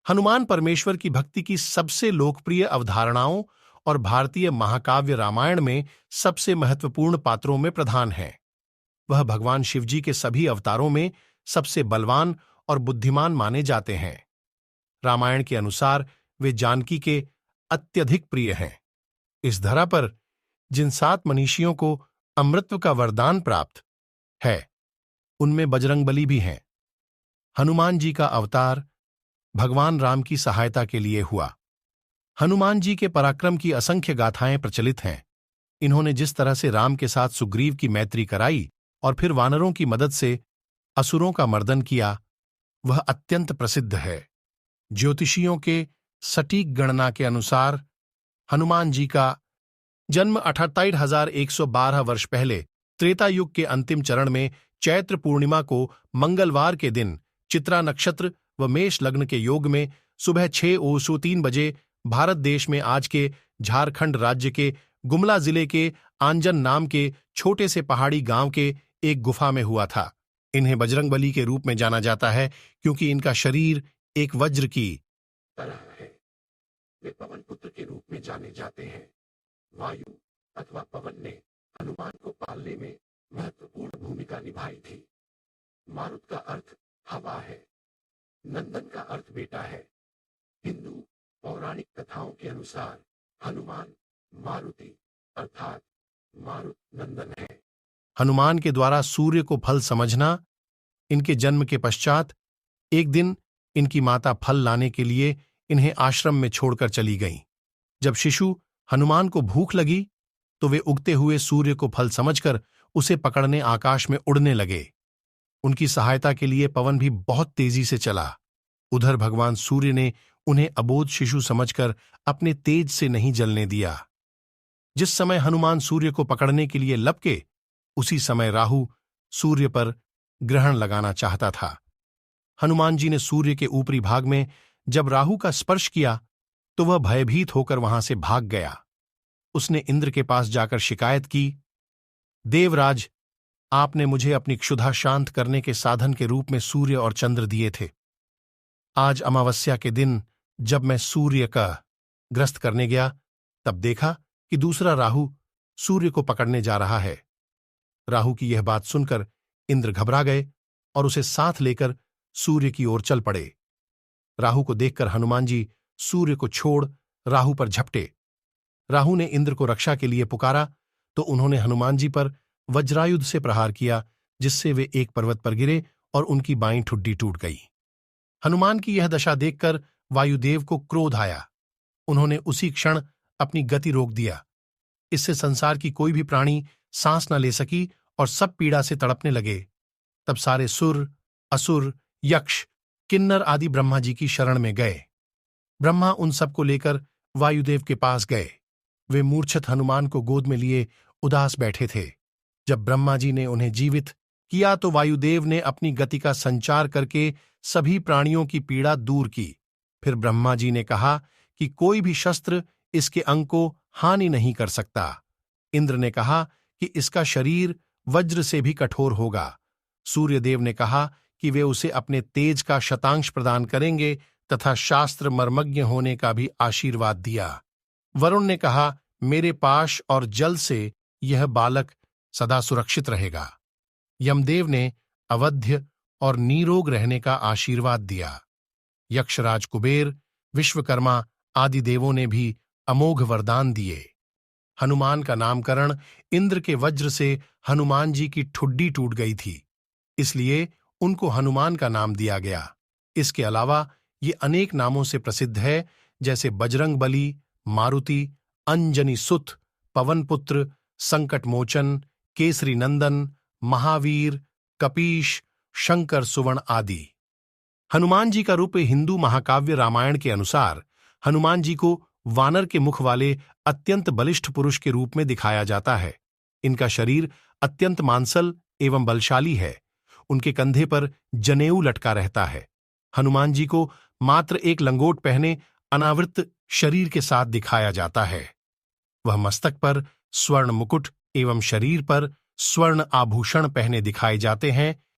हनुमान परमेश्वर की भक्ति की सबसे लोकप्रिय अवधारणाओं और भारतीय महाकाव्य रामायण में सबसे महत्वपूर्ण पात्रों में प्रधान हैं। वह भगवान शिवजी के सभी अवतारों में सबसे बलवान और बुद्धिमान माने जाते हैं। रामायण के अनुसार वे जानकी के अत्यधिक प्रिय हैं। इस धरा पर जिन 7 मनीषियों को अमृतत्व का वरदान प्राप्त है, उनमें बजरंगबली भी हैं। हनुमान जी का अवतार भगवान राम की सहायता के लिए हुआ। हनुमान जी के पराक्रम की असंख्य गाथाएं प्रचलित हैं। इन्होंने जिस तरह से राम के साथ सुग्रीव की मैत्री कराई और फिर वानरों की मदद से असुरों का मर्दन किया, वह अत्यंत प्रसिद्ध है। ज्योतिषियों के सटीक गणना के अनुसार हनुमान जी का जन्म 78,112 वर्ष पहले त्रेता युग के अंतिम चरण में चैत्र पूर्णिमा को मंगलवार के दिन चित्रा नक्षत्र व मेष लग्न के योग में सुबह 6:03 बजे भारत देश में आज के झारखंड राज्य के गुमला जिले के आंजन नाम के छोटे से पहाड़ी गांव के एक गुफा में हुआ था। इन्हें बजरंगबली के रूप में जाना जाता है क्योंकि इनका शरीर एक वज्र की तरह है। वे पवन पुत्र के रूप में जाने जाते हैं। वायु अथवा पवन ने हनुमान को पालने में महत्वपूर्ण भूमिका निभाई थी। मारुत का अर्थ हवा है। नंदन का अर्थ बेटा है। हिंदू पौराणिक कथाओं के अनुसार हनुमान मारुति अर्थात मारुत नंदन है। हनुमान के द्वारा सूर्य को फल समझना। इनके जन्म के पश्चात एक दिन इनकी माता फल लाने के लिए इन्हें आश्रम में छोड़कर चली गईं। जब शिशु हनुमान को भूख लगी तो वे उगते हुए सूर्य को फल समझकर उसे पकड़ने आकाश में उड़ने लगे। उनकी सहायता के लिए पवन भी बहुत तेजी से चला। उधर भगवान सूर्य ने उन्हें अबोध शिशु समझकर अपने तेज से नहीं जलने दिया। जिस समय हनुमान सूर्य को पकड़ने के लिए लपके, उसी समय राहु सूर्य पर ग्रहण लगाना चाहता था। हनुमान जी ने सूर्य के ऊपरी भाग में जब राहु का स्पर्श किया तो वह भयभीत होकर वहां से भाग गया। उसने इंद्र के पास जाकर शिकायत की, देवराज, आपने मुझे अपनी क्षुधा शांत करने के साधन के रूप में सूर्य और चंद्र दिए थे। आज अमावस्या के दिन जब मैं सूर्य का ग्रस्त करने गया तब देखा कि दूसरा राहु सूर्य को पकड़ने जा रहा है। राहु की यह बात सुनकर इंद्र घबरा गए और उसे साथ लेकर सूर्य की ओर चल पड़े। राहु को देखकर हनुमान जी सूर्य को छोड़ राहु पर झपटे। राहु ने इंद्र को रक्षा के लिए पुकारा तो उन्होंने हनुमान जी पर वज्रायुध से प्रहार किया, जिससे वे एक पर्वत पर गिरे और उनकी बाईं ठुड्डी टूट गई। हनुमान की यह दशा देखकर वायुदेव को क्रोध आया। उन्होंने उसी क्षण अपनी गति रोक दिया। इससे संसार की कोई भी प्राणी सांस न ले सकी और सब पीड़ा से तड़पने लगे। तब सारे सुर, असुर, यक्ष, किन्नर आदि ब्रह्मा जी की शरण में गए। ब्रह्मा उन सबको लेकर वायुदेव के पास गए। वे मूर्छित हनुमान को गोद में लिए उदास बैठे थे। जब ब्रह्मा जी ने उन्हें जीवित किया तो वायुदेव ने अपनी गति का संचार करके सभी प्राणियों की पीड़ा दूर की। फिर ब्रह्मा जी ने कहा कि कोई भी शस्त्र इसके अंग को हानि नहीं कर सकता। इंद्र ने कहा कि इसका शरीर वज्र से भी कठोर होगा। सूर्यदेव ने कहा कि वे उसे अपने तेज का शतांश प्रदान करेंगे तथा शास्त्र मर्मज्ञ होने का भी आशीर्वाद दिया। वरुण ने कहा, मेरे पाश और जल से यह बालक सदा सुरक्षित रहेगा। यमदेव ने अवध्य और निरोग रहने का आशीर्वाद दिया। यक्षराज कुबेर, विश्वकर्मा आदि देवों ने भी अमोघ वरदान दिए। हनुमान का नामकरण इंद्र के वज्र से हनुमान जी की ठुड्डी टूट गई थी, इसलिए उनको हनुमान का नाम दिया गया। इसके अलावा ये अनेक नामों से प्रसिद्ध है, जैसे बजरंगबली, मारुति, अंजनी सुत, पवनपुत्र, संकटमोचन, केसरी नंदन, महावीर, कपीश, शंकर सुवर्ण आदि। हनुमान जी का रूप हिंदू महाकाव्य रामायण के अनुसार हनुमान जी को वानर के मुख वाले अत्यंत बलिष्ठ पुरुष के रूप में दिखाया जाता है। इनका शरीर अत्यंत मांसल एवं बलशाली है। उनके कंधे पर जनेऊ लटका रहता है। हनुमान जी को मात्र एक लंगोट पहने अनावृत शरीर के साथ दिखाया जाता है। वह मस्तक पर स्वर्ण मुकुट एवं शरीर पर स्वर्ण आभूषण पहने दिखाए जाते हैं।